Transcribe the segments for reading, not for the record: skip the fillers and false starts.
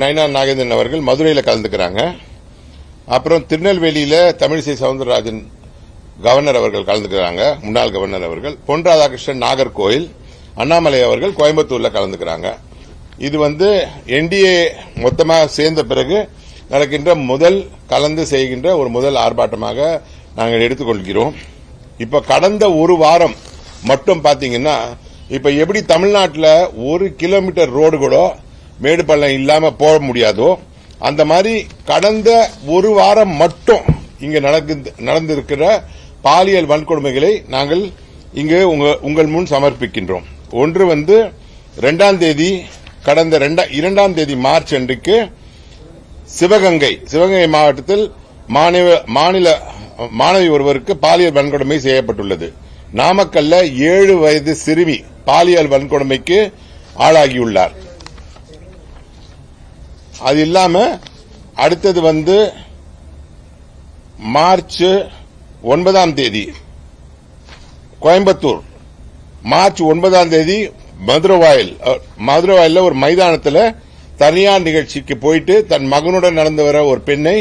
நயினார் நாகேந்திரன் அவர்கள் மதுரையில் கலந்துக்கிறாங்க. அப்புறம் திருநெல்வேலியில தமிழிசை சவுந்தரராஜன் கவர்னர் அவர்கள் கலந்துக்கிறாங்க, முன்னாள் கவர்னர் அவர்கள். பொன் ராதாகிருஷ்ணன் நாகர்கோவில், அண்ணாமலை அவர்கள் கோயம்புத்தூர்ல கலந்துக்கிறாங்க. இது என்டிஏ மொத்தமாக சேர்ந்த பிறகு நடக்கின்ற முதல் கலந்து செய்கின்ற ஒரு முதல் ஆர்ப்பாட்டமாக நாங்கள் எடுத்துக்கொள்கிறோம். இப்ப கடந்த ஒரு வாரம் மட்டும் பாத்தீங்கன்னா, இப்ப எப்படி தமிழ்நாட்டில் 1 கிலோமீட்டர் ரோடு கூட மேடு பள்ளம் இல்லாம போக முடியாதோ, அந்த மாதிரி கடந்த ஒரு வாரம் மட்டும் இங்க நடந்திருக்கிற பாலியல் வன்கொடுமைகளை நாங்கள் இங்கு உங்கள் முன் சமர்ப்பிக்கின்றோம். ஒன்று 2ஆம் தேதி, கடந்த 2ஆம் தேதி மார்ச் அன்றைக்கு சிவகங்கை மாவட்டத்தில் மாணவி ஒருவருக்கு பாலியல் வன்கொடுமை செய்யப்பட்டுள்ளது. நாமக்கல்ல 7 வயது சிறுமி பாலியல் வன்கொடுமைக்கு ஆளாகியுள்ளார். அது இல்லாம அடுத்தது மார்ச் 9ஆம் தேதி கோயம்புத்தூர், மார்ச் 9ஆம் தேதி மதுரவாயில ஒரு மைதானத்தில் தனியார் நிகழ்ச்சிக்கு போயிட்டு தன் மகனுடன் நடந்து வர ஒரு பெண்ணை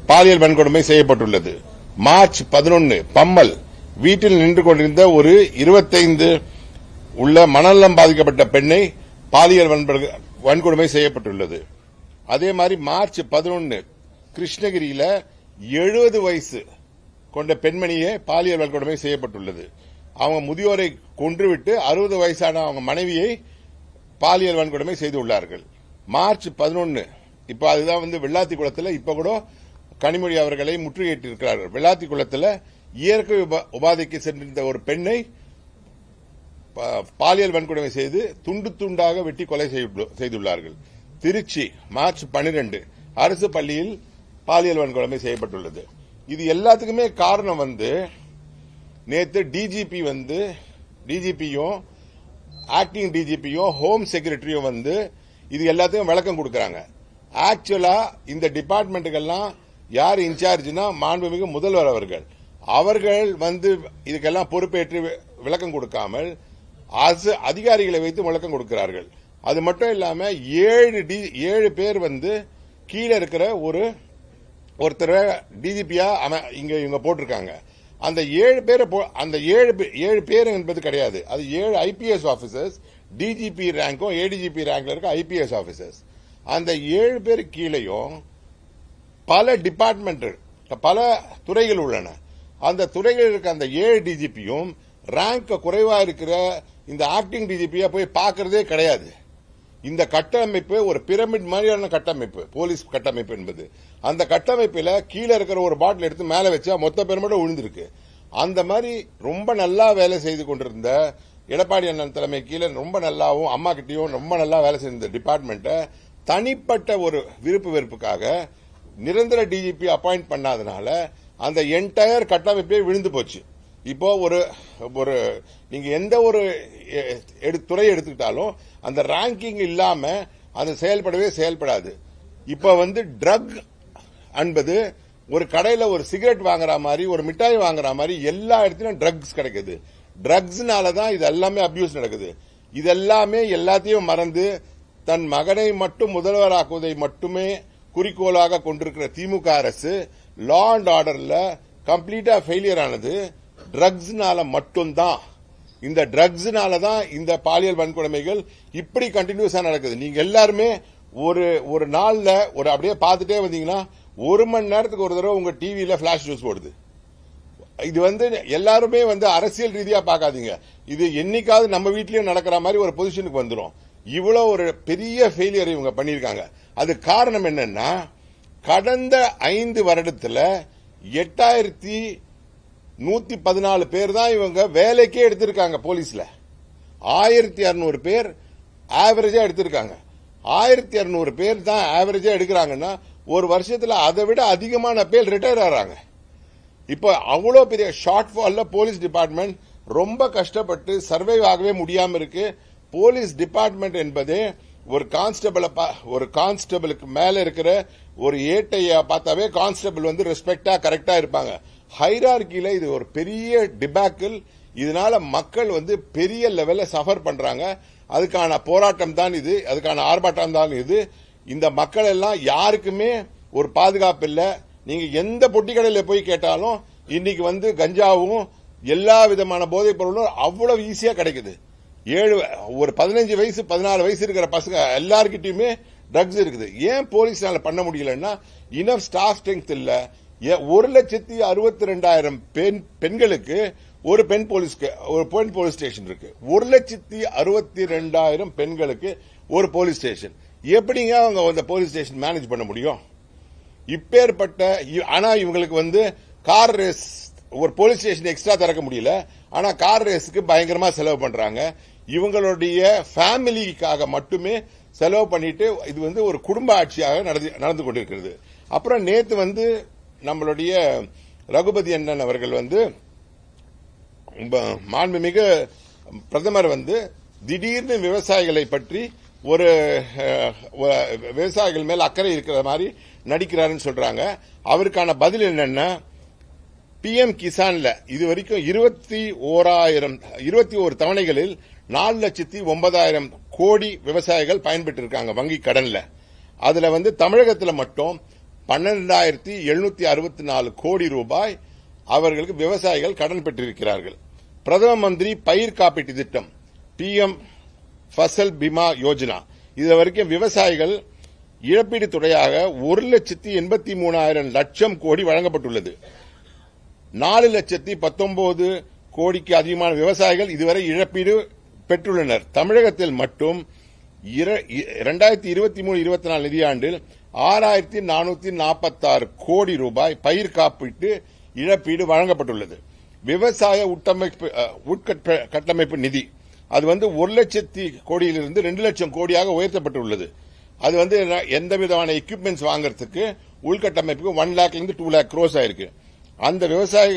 பாலியல் வன்கொடுமை செய்யப்பட்டுள்ளது. மார்ச் 11 பம்மல், வீட்டில் நின்று கொண்டிருந்த ஒரு 25 உள்ள மனநலம் பாதிக்கப்பட்ட பெண்ணை பாலியல் வன்கொடுமை செய்யப்பட்டுள்ளது. அதே மாதிரி மார்ச் 11 கிருஷ்ணகிரியில 70 வயசு கொண்ட பெண்மணியே பாலியல் வன்கொடுமை செய்யப்பட்டுள்ளது. அவங்க முதியோரை கொன்றுவிட்டு 60 வயசான அவங்க மனைவியை பாலியல் வன்கொடுமை செய்துள்ளார்கள். மார்ச் 11 இப்ப அதுதான் வெள்ளாத்தி குளத்தில் இப்ப கூட கனிமொழி அவர்களை முற்றுகையிட்டிருக்கிறார்கள். வெள்ளாத்தி குளத்தில் இயற்கை உபாதைக்கு சென்றிருந்த ஒரு பெண்ணை பாலியல் வன்கொடுமை செய்து துண்டு துண்டாக வெட்டி கொலை செய்துள்ளார்கள். திருச்சி மார்ச் 12 அரசு பள்ளியில் பாலியல் வன்கொடுமை செய்யப்பட்டுள்ளது. இது எல்லாத்துக்குமே காரணம் நேத்து டிஜிபியும் ஆக்டிங் டிஜிபியும் ஹோம் செக்ரட்டரியும் இது எல்லாத்தையும் விளக்கம் கொடுக்கறாங்க. ஆக்சுவலா இந்த டிபார்ட்மெண்ட்டுக்கெல்லாம் யார் இன்சார்ஜ்னா மாண்புமிகு முதல்வர் அவர்கள். அவர்கள் இதுக்கெல்லாம் பொறுப்பேற்று விளக்கம் கொடுக்காமல் அதிகாரிகளை வைத்து விளக்கம் கொடுக்கிறார்கள். அது மட்டும் இல்லாம 7 பேர் கீழே இருக்கிற ஒருத்தர் டிஜிபியா இங்க போட்டிருக்காங்க. அந்த 7 பேர் என்பது கிடையாது, அது 7 ஐபிஎஸ் ஆபீசர்ஸ், டிஜிபி ரேங்கும் ஏடிஜிபி ரேங்க்ல இருக்க ஐபிஎஸ் ஆபீசர்ஸ். அந்த 7 பேர் கீழையும் பல டிபார்ட்மெண்ட், பல துறைகள் உள்ளன. அந்த துறைகள் இருக்க அந்த 7 டிஜிபியும் ரேங்க் குறைவா இருக்கிற இந்த ஆக்டிங் டிஜிபியா போய் பார்க்கறதே கிடையாது. இந்த கட்டமைப்பு ஒரு பிரமிட் மாதிரியான கட்டமைப்பு, போலீஸ் கட்டமைப்பு என்பது. அந்த கட்டமைப்பில் கீழே இருக்கிற ஒரு பாட்டில் எடுத்து மேல வச்சா மொத்த பெருமோட விழுந்திருக்கு. அந்த மாதிரி ரொம்ப நல்லா வேலை செய்து கொண்டிருந்த எடப்பாடி அண்ணன் தலைமை கீழே ரொம்ப நல்லாவும் அம்மா கிட்டையும் ரொம்ப நல்லா வேலை செய்த டிபார்ட்மெண்ட்டை தனிப்பட்ட ஒரு விருப்பு வெறுப்புக்காக நிரந்தர டிஜிபி அப்பாயிண்ட் பண்ணாதனால அந்த என்டையர் கட்டமைப்பே விழுந்து போச்சு. இப்போ ஒரு நீங்க எந்த ஒரு துறை எடுத்துக்கிட்டாலும் அந்த ரேங்கிங் இல்லாம அது செயல்படாது. இப்ப ட்ரக் என்பது ஒரு கடையில ஒரு சிகரெட் வாங்குற மாதிரி, ஒரு மிட்டாய் வாங்குற மாதிரி எல்லா இடத்துலயும் ட்ரக்ஸ் கிடைக்குது. ட்ரக்ஸ்னாலதான் இது எல்லாமே அபியூஸ் நடக்குது. இதெல்லாமே எல்லாத்தையும் மறந்து தன் மகனை மட்டும் முதல்வராக்குவதை மட்டுமே குறிக்கோளாக கொண்டிருக்கிற திமுக அரசு லா அண்ட் ஆர்டர்ல கம்ப்ளீட்டா ஃபெயிலியர் ஆனது ட்ரக்ஸ்னால மட்டும்தான். இந்த ட்ரக்ஸ்னால தான் இந்த பாலியல் வன்கொடுமைகள் இப்படி கண்டினியூஸா நடக்குது. நீங்க எல்லாருமே ஒரு நாள்ல அப்படியே பார்த்துட்டே வந்தீங்கன்னா 1 மணி நேரத்துக்கு ஒரு தடவை உங்க டிவியில பிளாஷ் நியூஸ் போடுது. இது எல்லாருமே அரசியல் ரீதியா பார்க்காதீங்க. இது என்னைக்காவது நம்ம வீட்லயும் நடக்கிற மாதிரி ஒரு பொசிஷனுக்கு வந்துடும். இவ்வளவு ஒரு பெரிய ஃபெயிலியர் இவங்க பண்ணிருக்காங்க. அது காரணம் என்னன்னா, கடந்த 5 வருடத்துல 8114 பேர் தான் இவங்க வேலைக்கே எடுத்திருக்காங்க. போலீஸ்ல 1200 பேர் ஆவரேஜா எடுத்திருக்காங்க. 1200 பேர் தான் ஆவரேஜா எடுக்கிறாங்கன்னா ஒரு வருஷத்துல அதை விட அதிகமான பேர் ரிட்டையர் ஆறாங்க. இப்ப அவ்வளவு பெரிய ஷார்ட் ஃபால்ல போலீஸ் டிபார்ட்மெண்ட் ரொம்ப கஷ்டப்பட்டு சர்வைவ் ஆகவே முடியாம இருக்கு. போலீஸ் டிபார்ட்மெண்ட் என்பது ஒரு கான்ஸ்டபிளுக்கு மேல இருக்கிற ஒரு ஏட்டையா பார்த்தாவே கான்ஸ்டபிள் ரெஸ்பெக்டா கரெக்டா இருப்பாங்க. ஹைரார்கில இது ஒரு பெரிய டிபாக்கிள். இதனால மக்கள் பெரிய லெவல்ல சஃபர் பண்றாங்க. அதுக்கான போராட்டம் தான் இது, அதுக்கான ஆர்ப்பாட்டம் தான் இது. இந்த மக்கள் எல்லாம் யாருக்குமே ஒரு பாதுகாப்பு இல்ல. நீங்க எந்த பொட்டி கடையில போய் கேட்டாலும் இன்னைக்கு வந்து கஞ்சாவும் எல்லா விதமான போதைப் பொருளும் அவ்வளவு ஈஸியா கிடைக்குது. ஒரு 15 வயசு 14 வயசு இருக்கிற பசங்க எல்லார்கிட்டயுமே ட்ரக்ஸ் இருக்குது. ஏன் போலீஸ்னால பண்ண முடியலன்னா இனஃப் ஸ்டாஃப் ஸ்ட்ரெங்த் இல்ல. 1,62,000 பெண்களுக்கு ஒரு பெண் போலீஸ் ஸ்டேஷன் இருக்கு. 1,62,000 பெண்களுக்கு ஒரு போலீஸ் ஸ்டேஷன். எப்படிங்க அவங்க அந்த போலீஸ் ஸ்டேஷன் மேனேஜ் பண்ண முடியும்? இப்பேற்பட்ட ஆனா இவங்களுக்கு வந்து கார் ரேஸ் ஒரு போலீஸ் ஸ்டேஷன் எக்ஸ்ட்ரா திறக்க முடியல. ஆனா கார் ரேஸுக்கு பயங்கரமா செலவு பண்றாங்க. இவங்களுடைய ஃபேமிலிக்காக மட்டுமே செலவு பண்ணிட்டு இது வந்து ஒரு குடும்ப ஆட்சியாக நடந்து கொண்டிருக்கிறது. அப்புறம் நேத்து வந்து நம்மளுடைய ரகுபதி அண்ணன் அவர்கள் வந்து மாண்புமிகு பிரதமர் வந்து திடீர்னு விவசாயிகளை பற்றி ஒரு விவசாயிகள் மேல் அக்கறை இருக்கிற மாதிரி நடிக்கிறாருன்னு சொல்றாங்க. அவருக்கான பதில் என்னன்னா பிஎம் கிசான்ல இதுவரைக்கும் 21,000 தவணைகளில் 4,09,000 கோடி விவசாயிகள் பயன்பெற்றிருக்காங்க வங்கி கடன்ல. அதுல வந்து தமிழகத்தில் மட்டும் 12,764 கோடி ரூபாய் அவர்களுக்கு விவசாயிகள் கடன் பெற்றிருக்கிறார்கள். பிரதம மந்திரி பயிர் காப்பீட்டு திட்டம் பிஎம் ஃபசல் பிமா யோஜனா இது வரைக்கும் விவசாயிகள் இழப்பீடு துறையாக 1,83,000 லட்சம் கோடி வழங்கப்பட்டுள்ளது. 4,19,000 கோடிக்கு அதிகமான விவசாயிகள் இதுவரை இழப்பீடு பெற்றுள்ளனர். தமிழகத்தில் மட்டும் 2023-24 நிதியாண்டில் 6,446 கோடி ரூபாய் பயிர் காப்பீட்டு இழப்பீடு வழங்கப்பட்டுள்ளது. விவசாய உட்கட்டமைப்பு நிதி அது வந்து 1,00,000 கோடியிலிருந்து 2,00,000 கோடியாக உயர்த்தப்பட்டுள்ளது. அது வந்து எந்த விதமான எக்யூப்மெண்ட்ஸ் வாங்கறதுக்கு உள்கட்டமைப்புக்கு 1 lakh இருந்து 2 lakh crores ஆயிருக்கு. அந்த விவசாய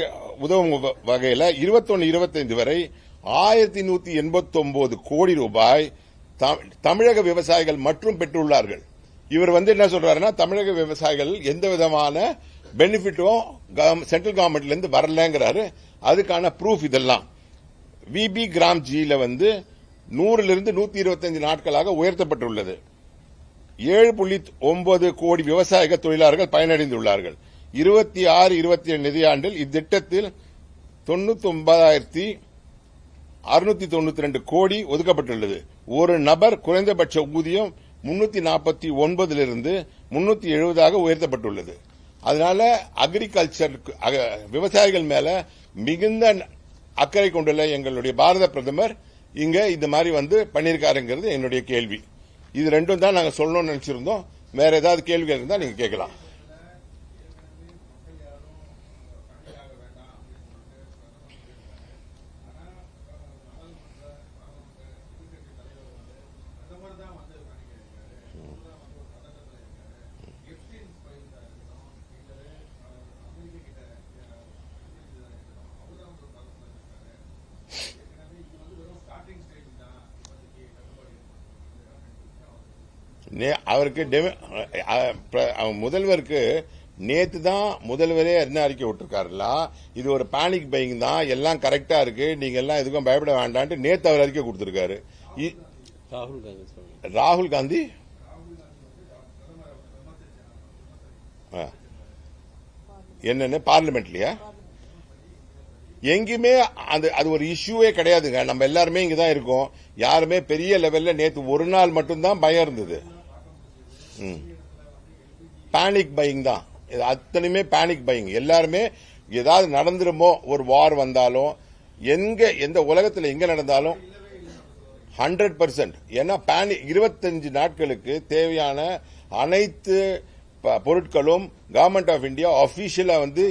உதவும் வகையில் 21-25 வரை 1,189 கோடி ரூபாய் தமிழக விவசாயிகள் மற்றும் பெற்றுள்ளார்கள். இவர் வந்து என்ன சொல்றாருன்னா தமிழக விவசாயிகள் எந்த விதமான பெனிஃபிட்டும் சென்ட்ரல் கவர்மெண்ட்ல இருந்து வரலங்கிறாரு. அதுக்கான ப்ரூஃப் இதெல்லாம் விபி கிராம் ஜியில வந்து 100 125 நாட்களாக உயர்த்தப்பட்டுள்ளது. 7.9 கோடி விவசாய தொழிலாளர்கள் பயனடைந்துள்ளார்கள். 26-27 நிதியாண்டில் இத்திட்டத்தில் 99,692 கோடி ஒதுக்கப்பட்டுள்ளது. ஒரு நபர் குறைந்தபட்ச ஊதியம் 349 370 உயர்த்தப்பட்டுள்ளது. அதனால அக்ரிகல்ச்சர் விவசாயிகள் மேல மிகுந்த அக்கறை கொண்டுள்ள எங்களுடைய பாரத பிரதமர் இங்க இந்த மாதிரி வந்து பண்ணிருக்காருங்கிறது என்னுடைய கேள்வி. இது ரெண்டும் தான் நாங்க சொல்லணும்னு நினைச்சிருந்தோம். வேற ஏதாவது கேள்விகள் இருந்தா நீங்க கேட்கலாம். அவருக்கு முதல்வருக்கு நேத்து தான் முதல்வரே என்ன அறிக்கை விட்டுருக்காருல, இது ஒரு பேனிக் பையிங் தான், எல்லாம் கரெக்டா இருக்கு, நீங்க எல்லாம் எதுக்கும் பயப்பட வேண்டாம் நேத்து அவர் அறிக்கை கொடுத்திருக்காரு. ராகுல் காந்தி என்னன்னு பார்லிமெண்ட்லயா எங்கேயுமே அது ஒரு இஷ்யூவே கிடையாதுங்க. நம்ம எல்லாருமே இங்கதான் இருக்கோம். யாருமே பெரிய லெவல்ல நேத்து ஒரு நாள் மட்டும்தான் பயம் இருந்தது. பேனிக் பையிங் தான், அத்தனையுமே பேனிக் பையிங். எல்லாருமே ஏதாவது நடந்துருமோ, ஒரு வார் வந்தாலும் எந்த உலகத்தில் எங்க நடந்தாலும் 100%. ஏன்னா 25 நாட்களுக்கு தேவையான அனைத்து பொருட்களும் கவர்மெண்ட் ஆஃப் இந்தியா ஆபீஷியலா வந்து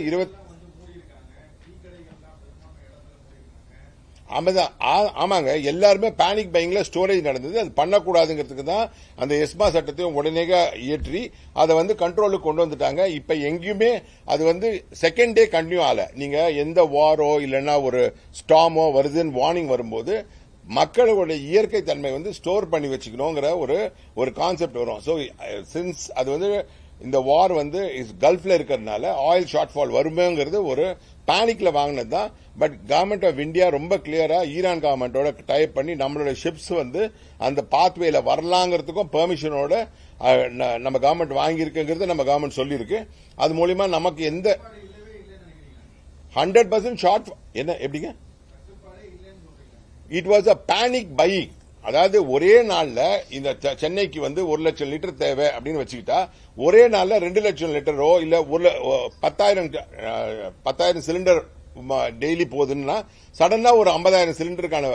ஆமாங்க, எல்லாருமே பேனிக் பையிங்ல ஸ்டோரேஜ் நடந்தது. அது பண்ணக்கூடாதுங்கிறதுக்கு தான் அந்த எஸ்மா சட்டத்தையும் உடனே இயற்றி அதை வந்து கண்ட்ரோலுக்கு கொண்டு வந்துட்டாங்க. இப்ப எங்கேயுமே அது வந்து செகண்ட் டே கண்டினியூ ஆகல. நீங்க எந்த வாரோ இல்லைன்னா ஒரு ஸ்டாமோ வருதுன்னு வார்னிங் வரும்போது மக்களுடைய இயற்கை தன்மை வந்து ஸ்டோர் பண்ணி வச்சுக்கணுங்கிற ஒரு கான்செப்ட் வரும். ஸோ சின்ஸ் அது வந்து இந்த வார் வந்து கல்ஃப்ல இருக்கிறதுனால ஆயில் ஷார்ட்ஃபால் வருமேங்கிறது ஒரு பேனிக்ல வாங்கினது தான். பட் கவர்மெண்ட் ஆஃப் இந்தியா ரொம்ப கிளியரா ஈரான் கவர்மெண்டோட டைப் பண்ணி நம்மளோட ஷிப்ஸ் வந்து அந்த பாத்வேல வரலாங்கிறதுக்கும் பெர்மிஷனோட நம்ம கவர்மெண்ட் வாங்கியிருக்குங்கிறது நம்ம கவர்மெண்ட் சொல்லியிருக்கு. அது மூலியமா நமக்கு எந்த 100% ஷார்ட் என்ன எப்படிங்க it was a panic buying. அதாவது ஒரே நாள்ல இந்த சென்னைக்கு வந்து 1 லட்சம் லிட்டர் தேவை அப்படின்னு வச்சுக்கிட்டா ஒரே நாள்ல 2 லட்சம் லிட்டரோ இல்ல 10,000 சிலிண்டர் டெய்லி போகுதுன்னா சடனா ஒரு 50,000 சிலிண்டருக்கான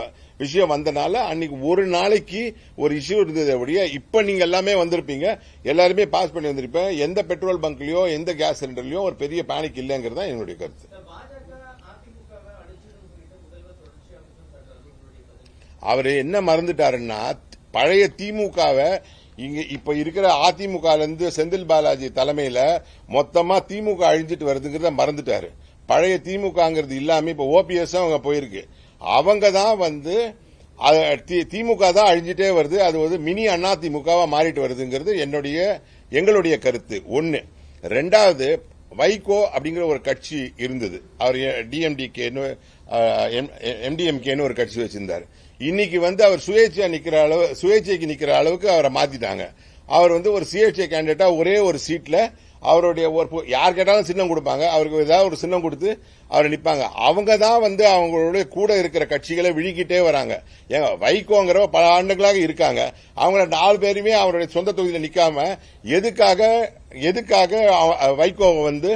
விஷயம் வந்தனால அன்னைக்கு ஒரு நாளைக்கு ஒரு இஷ்யூ இருந்ததை ஒழிய இப்ப நீங்க எல்லாமே வந்திருப்பீங்க, எல்லாருமே பாஸ் பண்ணி வந்திருப்பேன். எந்த பெட்ரோல் பங்க்லயோ எந்த கேஸ் சிலிண்டர்லயோ ஒரு பெரிய பேனிக் இல்லைங்கிறது தான் என்னுடைய கருத்து. அவரு என்ன மறந்துட்டாருன்னா பழைய திமுகவை இங்க இப்ப இருக்கிற அதிமுக இருந்து செந்தில் பாலாஜி தலைமையில மொத்தமா திமுக அழிஞ்சிட்டு வருதுங்கிறத மறந்துட்டாரு. பழைய திமுகங்கிறது இல்லாம இப்ப ஓபிஎஸ் அவங்க போயிருக்கு. அவங்க தான் வந்து திமுக தான் அழிஞ்சிட்டே வருது. அது வந்து மினி அண்ணா திமுகவா மாறிட்டு வருதுங்கிறது எங்களுடைய கருத்து. ஒன்னு. ரெண்டாவது, வைகோ அப்படிங்கிற ஒரு கட்சி இருந்தது. அவர் எம்டிஎம்கேன்னு ஒரு கட்சி வச்சிருந்தாரு. இன்னைக்கு வந்து அவர் சுயேட்சைக்கு நிக்கிற அளவுக்கு அவரை மாத்திட்டாங்க. அவர் வந்து ஒரு சுயேட்சை கேண்டிடேட்டா ஒரே ஒரு சீட்ல அவருடைய யார் கேட்டாலும் சின்னம் கொடுப்பாங்க. அவருக்கு ஏதாவது ஒரு சின்னம் கொடுத்து அவரை நிப்பாங்க. அவங்க தான் வந்து அவங்களுடைய கூட இருக்கிற கட்சிகளை விழுக்கிட்டே வராங்க. ஏங்க வைகோங்கிற பல ஆண்டுகளாக இருக்காங்க. அவங்க 4 பேருமே அவருடைய சொந்த தொகுதியில் நிக்காம எதுக்காக வைகோவை வந்து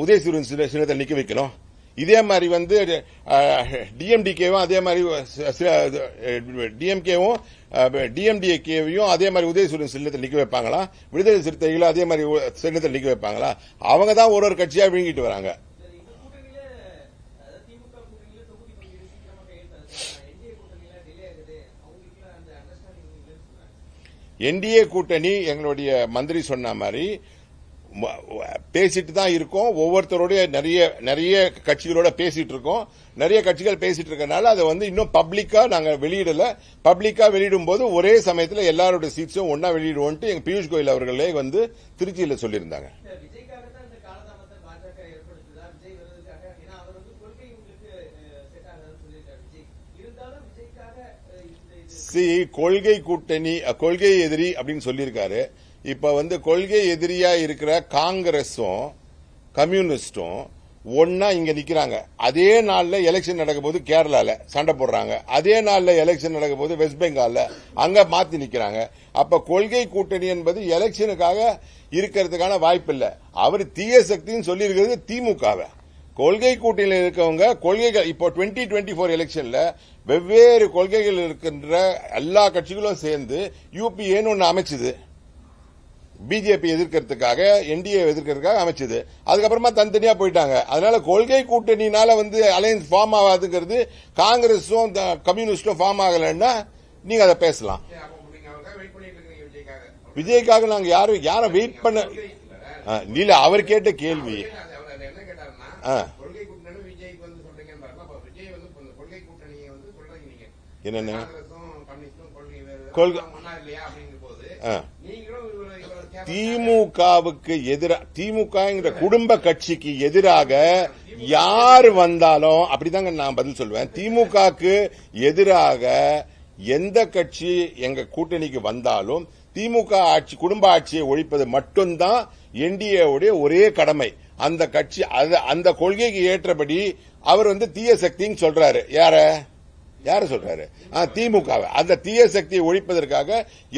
உதயசூரியன் சின்னத்தை நிக்க வைக்கணும்? இதே மாதிரி வந்து டிஎம்டிகேவும் அதே மாதிரி டிஎம்டிகேவையும் அதே மாதிரி உதயசூரியன் சின்னத்தில் நிக்க வைப்பாங்களா? விடுதலை சிறுத்தைகளும் அதே மாதிரி சின்னத்தில் நிக்க வைப்பாங்களா? அவங்க தான் ஒரு கட்சியா விழுங்கிட்டு வராங்க. என்டிஏ கூட்டணி எங்களுடைய மந்திரி சொன்ன மாதிரி பேசிட்டு தான் இருக்கோம். ஒவ்வொருத்தரோட நிறைய கட்சிகளோட பேசிட்டு இருக்கோம். நிறைய கட்சிகள் பேசிட்டு இருக்கனால அதை வந்து இன்னும் பப்ளிக்கா நாங்க வெளியிடல. பப்ளிக்கா வெளியிடும் போது ஒரே சமயத்தில் எல்லாரோட சீட்ஸும் ஒன்னா வெளியிடுவோம் எங்க பியூஷ் கோயல் அவர்களே வந்து திருச்சியில சொல்லியிருந்தாங்க. கொள்கை கூட்டணி கொள்கை எதிரி அப்படின்னு சொல்லியிருக்காரு. இப்ப வந்து கொள்கை எதிரியா இருக்கிற காங்கிரஸும் கம்யூனிஸ்டும் ஒன்னா இங்க நிக்கிறாங்க. அதே நாள்ல எலெக்ஷன் நடக்கும் போது கேரளால சண்டை போடுறாங்க. அதே நாள்ல எலெக்ஷன் நடக்கும் போது வெஸ்ட் பெங்கால்ல அங்க மாத்தி நிக்கிறாங்க. அப்ப கொள்கை கூட்டணி என்பது எலெக்ஷனுக்காக இருக்கிறதுக்கான வாய்ப்பு இல்ல. அவர் தீய சக்தின்னு சொல்லி இருக்கிறது திமுகவை. கொள்கை கூட்டணியில் இருக்கவங்க கொள்கைகள் இப்போ 2024 எலெக்ஷன்ல வெவ்வேறு கொள்கைகள் இருக்கின்ற எல்லா கட்சிகளும் சேர்ந்து யூபிஏன்னு ஒன்னு அமைச்சது. BJP எதிர்க்கிறதுக்காக NDA எதிர்க்கிறதுக்காக அமைச்சது. அதுக்கப்புறமா தனித்தனியா போயிட்டாங்க. அதனால கொள்கை கூட்டணினால வந்து அலையன்ஸ் ஃபார்ம் ஆகாதுங்கிறது காங்கிரஸும் கம்யூனிஸ்டும் ஃபார்ம் ஆகலன்னா நீங்க அதை பேசலாம். விஜய்க்காக நாங்க யாரும் வெயிட் பண்ண இல்ல. அவர் கேட்ட கேள்வி என்னன்னு திமுகவுக்கு எதிராக திமுக குடும்ப கட்சிக்கு எதிராக யார் வந்தாலும் அப்படிதாங்க நான் பதில் சொல்வேன். திமுகவுக்கு எதிராக எந்த கட்சி எங்க கூட்டணிக்கு வந்தாலும் திமுக ஆட்சி குடும்ப ஆட்சியை ஒழிப்பது மட்டும்தான் என்டிஏவுடைய ஒரே கடமை. அந்த கட்சி அந்த கொள்கைக்கு ஏற்றபடி அவர் வந்து தீய சக்தின்னு சொல்றாரு. யார சொல்றாரு? திமுகவை. அந்த தீய சக்தியை ஒழிப்பதற்காக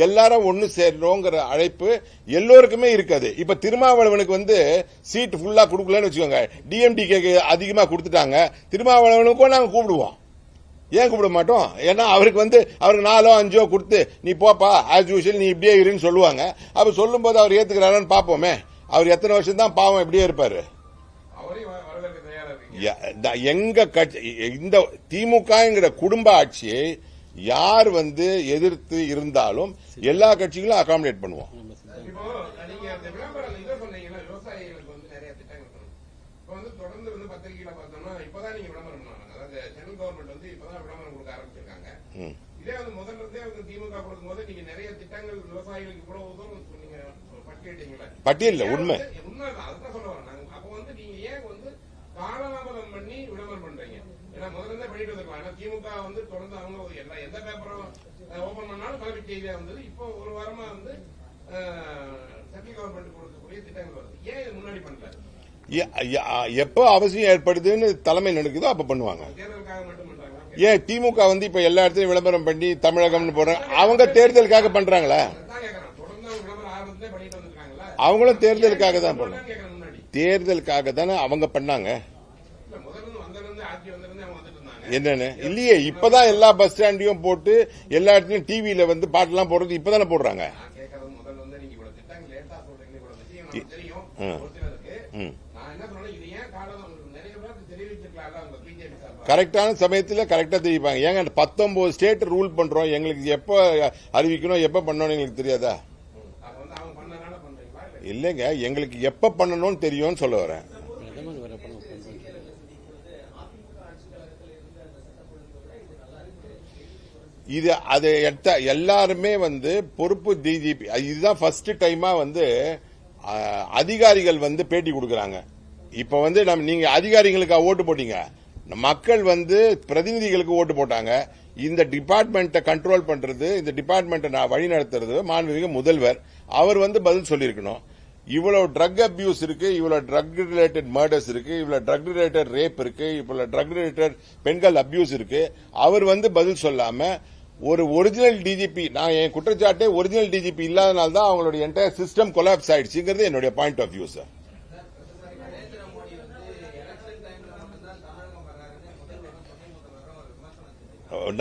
எல்லாரும் ஒன்னு சேரணுங்கிற அழைப்பு எல்லோருக்குமே இருக்காது. இப்ப திருமாவளவனுக்கு வந்து சீட் ஃபுல்லா கொடுக்கலன்னு வச்சுக்கோங்க. டிஎம்டிகே அதிகமா கொடுத்துட்டாங்க. திருமாவளவனுக்கும் நாங்க கூப்பிடுவோம். ஏன் கூப்பிட மாட்டோம்? ஏன்னா அவருக்கு 4 5 கொடுத்து நீ போப்பா ஆஸ் யூஷுவல் நீ இப்படியே இருன்னு சொல்லுவாங்க. அப்ப சொல்லும் போது அவர் ஏத்துக்கிறாரான்னு பாப்போமே. அவர் எத்தனை வருஷம் தான் பாவம் இப்படியே இருப்பாரு? எங்க கட்சி இந்த திமுக குடும்ப ஆட்சியை யார் வந்து எதிர்த்து இருந்தாலும் எல்லா கட்சிகளும் அகாமடேட் பண்ணுவோம். இதே வந்து முதல்ல இருந்தே திமுக கொடுக்கும் போது நீங்க நிறைய திட்டங்கள் விவசாயிகளுக்கு கூட உதவும் சொன்னீங்க. பட்டியல் உண்மை காலதாமதம் பண்ணி விளம்பரம் பண்றீங்க. ஏன்னா முதல்ல பண்ணிட்டு வந்திருக்கலாம். திமுக வந்து தொடர்ந்து அவங்க எந்த பேப்பரும் ஓபன் பண்ணாலும் கல்வி செய்தியா வந்தது. இப்போ ஒரு வாரமா வந்து சென்ட்ரல் கவர்மெண்ட் கொடுக்கக்கூடிய திட்டங்கள் வருது. ஏன் இது முன்னாடி பண்ணல? எப்ப அவசியம் ஏற்படுதுன்னு தலைமை நடக்குதோ அப்ப பண்ணுவாங்க. தேர்தலுக்காக மட்டும் பண்றாங்க. ஏன் திமுக வந்து இப்ப எல்லா இடத்துலயும் விளம்பரம் பண்ணி தமிழகம்னு போறாங்க. அவங்க தேர்தலுக்காக பண்றாங்களா? தொடர்ந்து விளம்பரம் ஆரம்பத்திலே பண்ணிட்டு வந்திருக்காங்களா? அவங்களும் தேர்தலுக்காக தான் பண்ணாங்க. தேர்தலுக்காக தானே அவங்க பண்ணாங்க. என்னன்னு இல்லையே, இப்பதான் எல்லா பஸ் ஸ்டாண்டையும் போட்டு எல்லா இடத்துலயும் டிவியில வந்து பாட்டுலாம் போடுறது இப்பதானே போடுறாங்க. கரெக்டான சமயத்தில் கரெக்டா தெரிவிப்பாங்க. ஏங்க 19 ஸ்டேட் ரூல் பண்றோம், எங்களுக்கு எப்ப அறிவிக்கணும் எப்ப பண்ணணும் எங்களுக்கு தெரியாதா? இல்லைங்க, எங்களுக்கு எப்ப பண்ணணும்னு தெரியும்னு சொல்ல வரேன். இது அது எல்லாருமே வந்து பொறுப்பு டிஜிபி. இதுதான் ஃபர்ஸ்ட் டைமா வந்து அதிகாரிகள் வந்து பேட்டி கொடுக்கறாங்க. இப்ப வந்து நீங்க அதிகாரிகளுக்கு ஓட்டு போட்டீங்க, மக்கள் வந்து பிரதிநிதிகளுக்கு ஓட்டு போட்டாங்க. இந்த டிபார்ட்மெண்ட்டை கண்ட்ரோல் பண்றது, இந்த டிபார்ட்மெண்ட்டை நான் வழி நடத்துறது மாண்புமிகு முதல்வர். அவர் வந்து பதில் சொல்லியிருக்கணும். இவ்வளவு ட்ரக் அபியூஸ் இருக்கு, இவ்வளவு ட்ரக் ரிலேட்டட் மர்டர்ஸ் இருக்கு, இவ்வளவு ட்ரக் ரிலேட்டட் ரேப் இருக்கு, இவ்வளவு ட்ரக் ரிலேட்டட் பெண்கள் அபியூஸ் இருக்கு. அவர் வந்து பதில் சொல்லாம ஒரு ஒரிஜினல் டிஜிபி, நான் என் குற்றச்சாட்டே ஒரிஜினல் டிஜிபி இல்லாதனால தான் அவங்களுடைய என்டையர் சிஸ்டம் கொலாப்ஸ் ஆயிடுச்சுங்கிறது என்னுடைய பாயிண்ட் ஆஃப் வியூ சார்.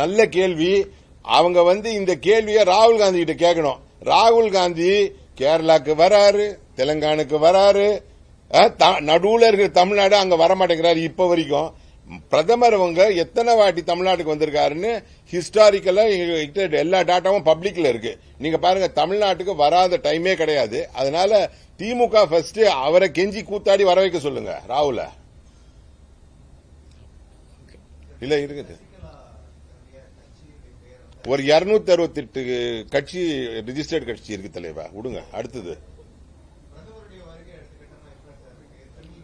நல்ல கேள்வி. அவங்க வந்து இந்த கேள்வியை ராகுல் காந்தி கிட்ட கேட்கணும். ராகுல் காந்தி கேரளாக்கு வராரு, தெலங்கானுக்கு வராரு, நடுவுல இருக்கிற தமிழ்நாடு அங்க வரமாட்டேங்கிறாரு. இப்ப வரைக்கும் பிரதமர் அவங்க எத்தனை வாட்டி தமிழ்நாட்டுக்கு வந்திருக்காருன்னு ஹிஸ்டாரிக்கலா எல்லா டாட்டாவும் பப்ளிக்ல இருக்கு. நீங்க பாருங்க, தமிழ்நாட்டுக்கு வராத டைமே கிடையாது. அதனால திமுக ஃபர்ஸ்ட் அவரை கெஞ்சி கூத்தாடி வர வைக்க சொல்லுங்க ராகுல. இல்ல இருக்குது ஒரு 268 கட்சி ரிஜிஸ்டர்ட் கட்சி இருக்கு தலைவா. விடுங்க. அடுத்தது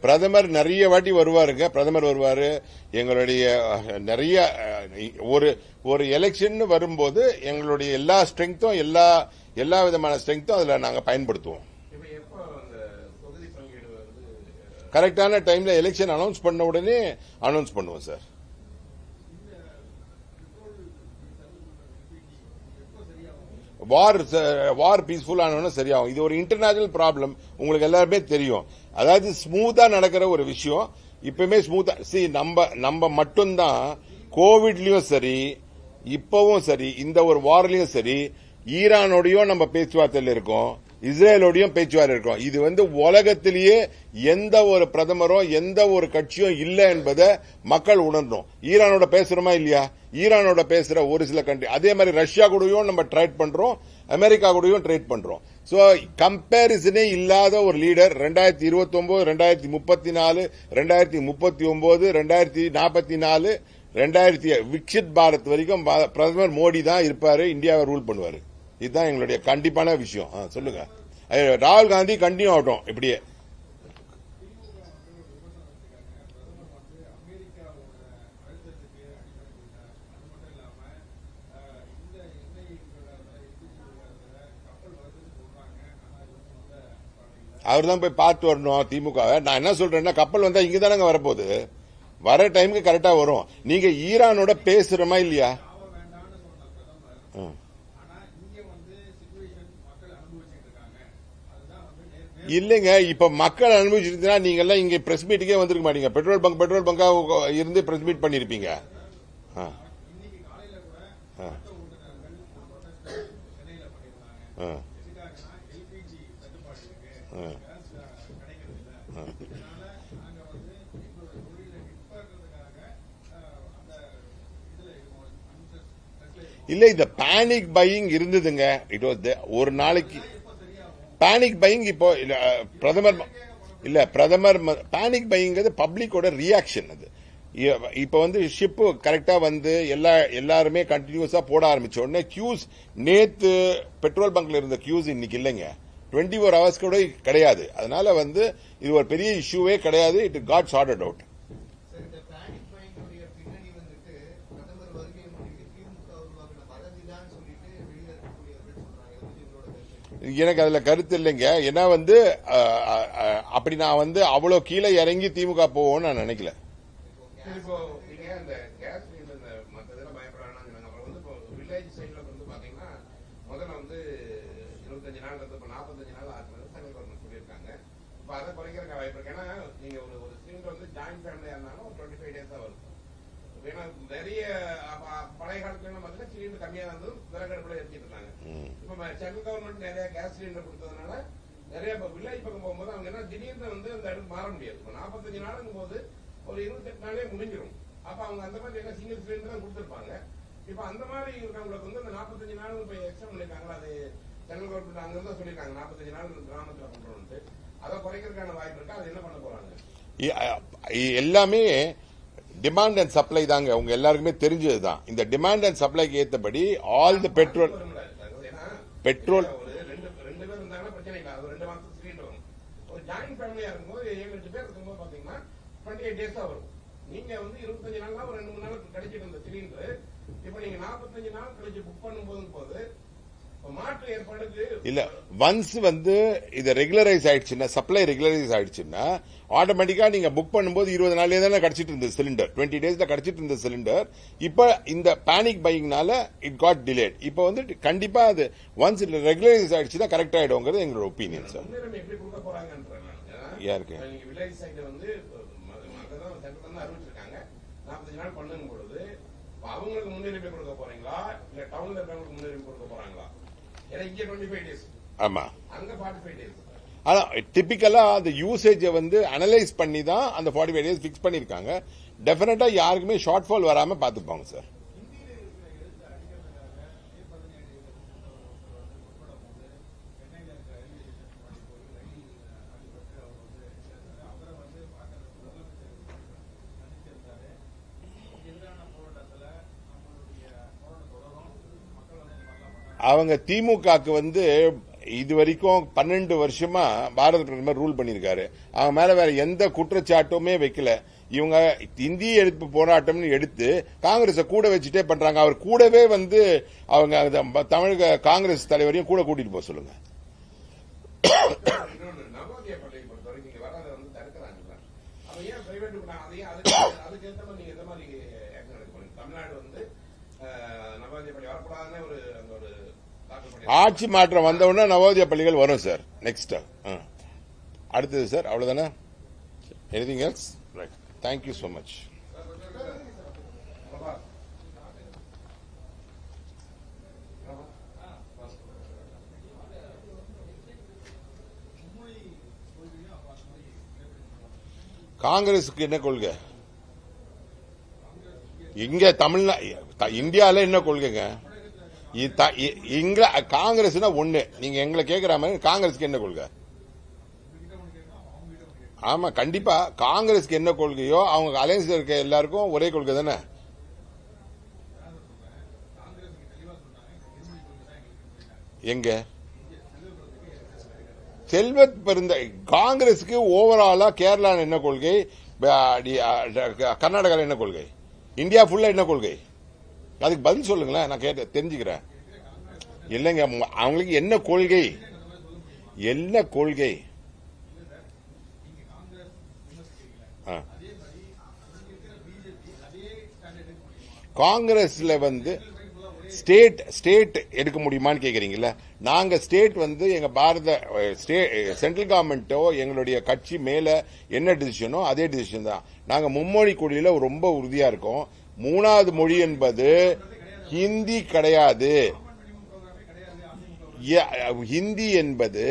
பிரதமர் நிறைய வாட்டி வருவாருங்க. பிரதமர் வருவாரு. எங்களுடைய நிறைய ஒரு எலெக்ஷன் வரும்போது எங்களுடைய எல்லா ஸ்ட்ரெங்தும் எல்லா விதமான ஸ்ட்ரெங்தும் அதுல நாங்க பயன்படுத்துவோம். கரெக்டான டைம்ல எலெக்ஷன் அனௌன்ஸ் பண்ண உடனே அனௌன்ஸ் பண்ணுவோம் சார். வார் பீஸ்ஃபுல் ஆனவன சரியாகும். இது ஒரு இன்டர்நேஷனல் ப்ராப்ளம், உங்களுக்கு எல்லாருமே தெரியும். அதாவது ஸ்மூத்தா நடக்கிற ஒரு விஷயம் இப்பவுமே ஸ்மூத்தா. நம்ம மட்டும்தான் கோவிட்லயும் சரி, இப்பவும் சரி, இந்த ஒரு வார்லயும் சரி, ஈரானோடையும் நம்ம பேச்சுவார்த்தையில் இருக்கோம், இஸ்ரேலோடையும் பேச்சுவார்த்தை இருக்கோம். இது வந்து உலகத்திலேயே எந்த ஒரு பிரதமரோ எந்த ஒரு கட்சியும் இல்லை என்பதை மக்கள் உணரணும். ஈரானோட பேசுறோமா இல்லையா? ஈரானோட பேசுற ஒரு சில கண்ட்ரி, அதே மாதிரி ரஷ்யா கூடயும் நம்ம ட்ரேட் பண்றோம், அமெரிக்கா கூடயும் ட்ரேட் பண்றோம். சோ கம்பேரிசனே இல்லாத ஒரு லீடர் 2029, 2034, 2039, 2044, 2000 விக்ஷித் பாரத் வரைக்கும் பிரதமர் மோடி தான் இருப்பாரு, இந்தியாவை ரூல் பண்ணுவாரு. இதுதான் எங்களுடைய கண்டிப்பான விஷயம். சொல்லுங்க. ராகுல் காந்தி கண்டினியூ ஆகட்டும் இப்படியே. அவர் தான் போய் பார்த்து வரணும் திமுக. நான் என்ன சொல்றேன்னா, கப்பல் வந்தா இங்க தானங்க வரப்போகுது, வர டைமுக்கு கரெக்டா வரும். நீங்க ஈரானோட பேசுறமா இல்லையா? இல்லைங்க, இப்ப மக்கள் அனுபவிச்சிருந்தா நீங்க எல்லாம் இங்க பிரஸ் மீட்டுக்கே வந்திருக்க மாட்டீங்க. பெட்ரோல் பங்கா இருந்து பிரஸ் மீட் பண்ணிருப்பீங்க. இல்ல, இந்த பேனிக் பையிங் இருந்ததுங்க. இட் வாஸ் ஒரு நாளைக்கு பேனிக் பையிங். இப்போ பிரதமர் பேனிக் பையிங் பப்ளிக்கோட ரியாக்ஷன். அது இப்ப வந்து ஷிப் கரெக்டா வந்து எல்லாருமே கண்டினியூஸா போட ஆரம்பிச்ச உடனே கியூஸ், நேத்து பெட்ரோல் பங்க்ல இருந்த கியூஸ் இன்னைக்கு இல்லைங்க. 24 ஹவர்ஸ் கூட கிடையாது. அதனால வந்து இது ஒரு பெரிய இஷ்யூவே கிடையாது. It got sorted out. எனக்கு அதுல கருத்து இல்லைங்க. ஏன்னா வந்து அப்படி நான் வந்து அவ்வளவு கீழே இறங்கி திமுக போவோம்னு நான் நினைக்கல. இப்போ நீங்க இந்த கேஸ் இந்த மற்ற இதெல்லாம் பயப்படாங்க. அப்புறம் வந்து இப்போ வில்லேஜ் சைட்ல வந்து பாத்தீங்கன்னா முதல்ல வந்து 25 நாள் இருந்து 45 நாள் ஆகுது சென்ட்ரல் கவர்மெண்ட் சொல்லியிருக்காங்க. இப்போ அதை குறைக்கிறதுக்கு வாய்ப்பு இருக்கு. ஏன்னா நீங்க ஒரு சிலிண்டர் வந்து ஜாயிண்ட் ஃபேமிலியா இருந்தாலும் 25 டேஸ் தான் வரும். ஏன்னா நிறைய பழைய காலத்துல பாத்தீங்கன்னா சிலிண்டர் கம்மியா இருந்தது விறகு அடுப்புல எரிச்சிட்டு இருந்தாங்க. இப்ப சென்ட்ரல் கவர்மெண்ட் நிறைய கேஸ் சிலிண்டர் கொடுத்ததுனால நிறைய வில்லேஜ் பக்கம் போகும்போது அவங்க என்ன திடீர்னு வந்து அந்த அடுப்பு மாற முடியாது. இப்போ 45 நாளுங்கும் போது ஒரு 28 நாளே முடிஞ்சிடும். அப்ப அவங்க அந்த மாதிரி என்ன சிங்கிள் சிலிண்டர் தான் கொடுத்திருப்பாங்க. இப்ப அந்த மாதிரி இருக்கவங்களுக்கு வந்து அந்த 45 நாள் இப்ப எக்ஸ்ட்ரா பண்ணிருக்காங்க. அது சென்ட்ரல் கவர்மெண்ட் அங்க இருந்தா சொல்லிருக்காங்க 45 நாள் கிராமத்துல பண்றோம்னு. அதை குறைக்கிறதுக்கான வாய்ப்பு இருக்கு. அது என்ன பண்ண போறாங்க? எல்லாமே டிமாண்ட் அண்ட் சப்ளை தாங்க. உங்க எல்லாருக்குமே தெரிஞ்சதுதான். இந்த டிமாண்ட் அண்ட் சப்ளைக்கு ஏற்றபடி ஆல் தி பெட்ரோல் ரெண்டு பேர் இருந்தாங்கன்னா பிரச்சனை இல்லை. அது 2 மாசம் சிலிண்டர் வரும். ஒரு ஜாயிண்ட் ஃபேமிலியா இருக்கும்போது 7-8 பேர் இருக்கும்போது பாத்தீங்கன்னா 28 டேஸ் தான் வரும். நீங்க வந்து 25 நாள் தான் ஒரு 2-3 நாள் கிடைச்சிட்டு இருந்த சிலிண்டர் இப்ப நீங்க 45 நாள் கழிச்சு புக் பண்ணும் போது மாற்று ஏற்பாடுக்கு இல்ல. ஒன்ஸ் வந்து இது ரெகுலரைஸ் ஆயிடுச்சுன்னா, சப்ளை ரெகுலரைஸ் ஆயிடுச்சுன்னா ஆட்டோமேட்டிக்கா நீங்க புக் பண்ணும்போது 20 நாள்லயே தானே கிடைச்சிட்டு இருந்த சிலிண்டர், 20 டேஸ்ல கிடைச்சிட்டு இருந்த சிலிண்டர் இப்ப இந்த பேனிக் பையிங்னால இட் காட் டிலேட். இப்ப வந்து கண்டிப்பா அது ஒன்ஸ் ரெகுலரைஸ் ஆயிடுச்சுன்னா கரெக்ட் ஆயிடுங்கிறது எங்களோட ஒப்பீனியன் சார். எப்படி கொடுக்க போறாங்கன்ற யாருக்கு நீங்க வில்லேஜ் சைடு வந்து அறிவிச்சிருக்காங்க 45 நாள் பண்ணும் பொழுது அவங்களுக்கு முன்னுரிமை கொடுக்க போறீங்களா இல்ல டவுன்ல இருக்கவங்களுக்கு முன்னுரிமை கொடுக்க போறாங்களா? ஏன்னா இங்க 25 டேஸ், ஆமா, அங்க 45 டேஸ். ஆனா டிபிக்கலா அந்த யூசேஜ வந்து அனலைஸ் பண்ணி தான் அந்த 45 டேஸ் பிக்ஸ் பண்ணிருக்காங்க. டெஃபினட்டா யாருக்குமே ஷார்ட் ஃபால் வராம பாத்துப்பாங்க சார். அவங்க திமுகக்கு வந்து இது வரைக்கும் 12 வருஷமா பாரத பிரதமர் ரூல் பண்ணிருக்காரு. அவங்க மேல வேற எந்த குற்றச்சாட்டுமே வைக்கல. இவங்க இந்திய எதிர்ப்பு போராட்டம்னு எடுத்து காங்கிரஸ கூட வச்சுட்டே பண்றாங்க. அவர் கூடவே வந்து அவங்க தமிழக காங்கிரஸ் தலைவரையும் கூட கூட்டிட்டு போக சொல்லுங்க. ஆட்சி மாற்றம் வந்தவுடனே நவோதயா பள்ளிகள் வரும் சார். நெக்ஸ்ட் அடுத்தது சார். அவ்வளவுதானே? Anything else? Right. Thank you so much. காங்கிரசுக்கு என்ன கொள்கை? இங்க இந்தியால என்ன கொள்கைங்க? காங்கிரஸ்னா ஒண்ணு. நீங்க எங்களை கேட்கிற மாதிரி காங்கிரஸ்க்கு என்ன கொள்கை? ஆமா, கண்டிப்பா காங்கிரஸ்க்கு என்ன கொள்கையோ அவங்க அலையன்ஸ் இருக்க எல்லாருக்கும் ஒரே கொள்கை தானே. எங்க செல்வத் பெருந்த காங்கிரஸுக்கு ஓவராலா கேரளா என்ன கொள்கை, கர்நாடகாவில் என்ன கொள்கை, இந்தியா ஃபுல்லா என்ன கொள்கை? அதுக்கு பதில் சொல்லுங்களேன், நான் கேட்டு தெரிஞ்சுக்கிறேன். இல்லைங்க, அவங்களுக்கு என்ன கொள்கை? என்ன கொள்கை? காங்கிரஸ்ல வந்து ஸ்டேட் எடுக்க முடியுமான்னு கேக்குறீங்கல்ல. நாங்க ஸ்டேட் வந்து எங்க பாரத சென்ட்ரல் கவர்மெண்டோ எங்களுடைய கட்சி மேல என்ன டிசிஷனோ அதே டிசிஷன் தான். நாங்க மும்மொழி கொள்கையில ரொம்ப உறுதியா இருக்கோம். 3வது மொழி என்பது ஹிந்தி கிடையாது. ஹிந்தி என்பது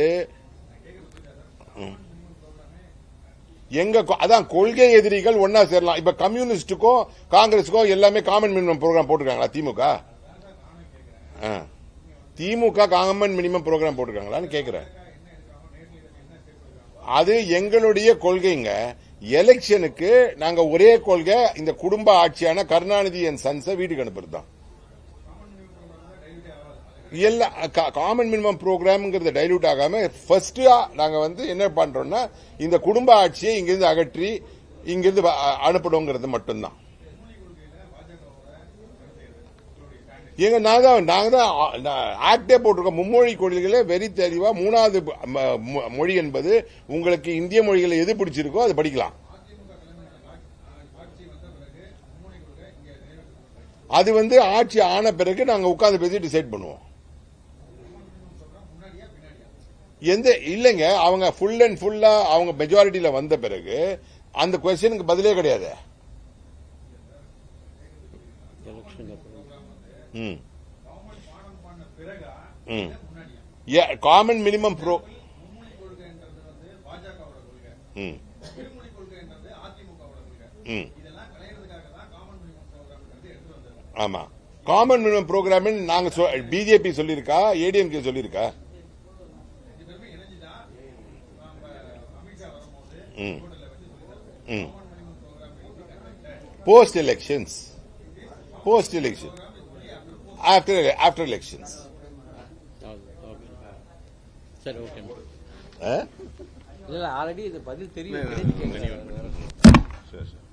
எங்க அதான் கொள்கை எதிரிகள் ஒன்னா சேரலாம். இப்ப கம்யூனிஸ்டுக்கும் காங்கிரஸுக்கும் எல்லாமே காமன் மினிமம் ப்ரோக்ராம் போட்டிருக்காங்களா? திமுக காமன் மினிமம் ப்ரோக்ராம் போட்டிருக்காங்களான்னு கேக்குறேன். அது எங்களுடைய கொள்கைங்க. எலெக்ஷனுக்கு நாங்க ஒரே கொள்கை, இந்த குடும்ப ஆட்சியான கருணாநிதி அண்ட் சன்ஸை வீட்டுக்கு அனுப்புறது தான். எல்லாம் காமன் மினிமம் ப்ரோக்ராம்ங்கிறது டைல்யூட் ஆகாம ஃபர்ஸ்ட் நாங்க வந்து என்ன பண்றோம்னா இந்த குடும்ப ஆட்சியை இங்கிருந்து அகற்றி இங்கிருந்து அனுப்பணுங்கிறது மட்டும்தான். எங்க நாங்க தான் ஆக்டே போட்டிருக்கோம். மும்மொழி கொள்கைகளே வெரி தெளிவா 3வது மொழி என்பது உங்களுக்கு இந்திய மொழிகளை எது பிடிச்சிருக்கோ அது படிக்கலாம். அது வந்து ஆட்சி ஆன பிறகு நாங்க உட்கார்ந்து பேசி டிசைட் பண்ணுவோம். எந்த இல்லைங்க, அவங்க ஃபுல் அண்ட் ஃபுல்லா அவங்க மெஜாரிட்டியில வந்த பிறகு அந்த கொஸ்டினுக்கு பதிலே கிடையாது. காமன் மினிமம் ப்ரோ ஆமா காமன் மினிமம் ப்ரோக்ராம் நாங்க பிஜேபி சொல்லியிருக்கா, ஏடிஎம்கே சொல்லியிருக்கா? Post elections after elections. சரி ஓகே. இல்ல ஆல்ரெடி இது பதில் தெரியும். சரி சரி.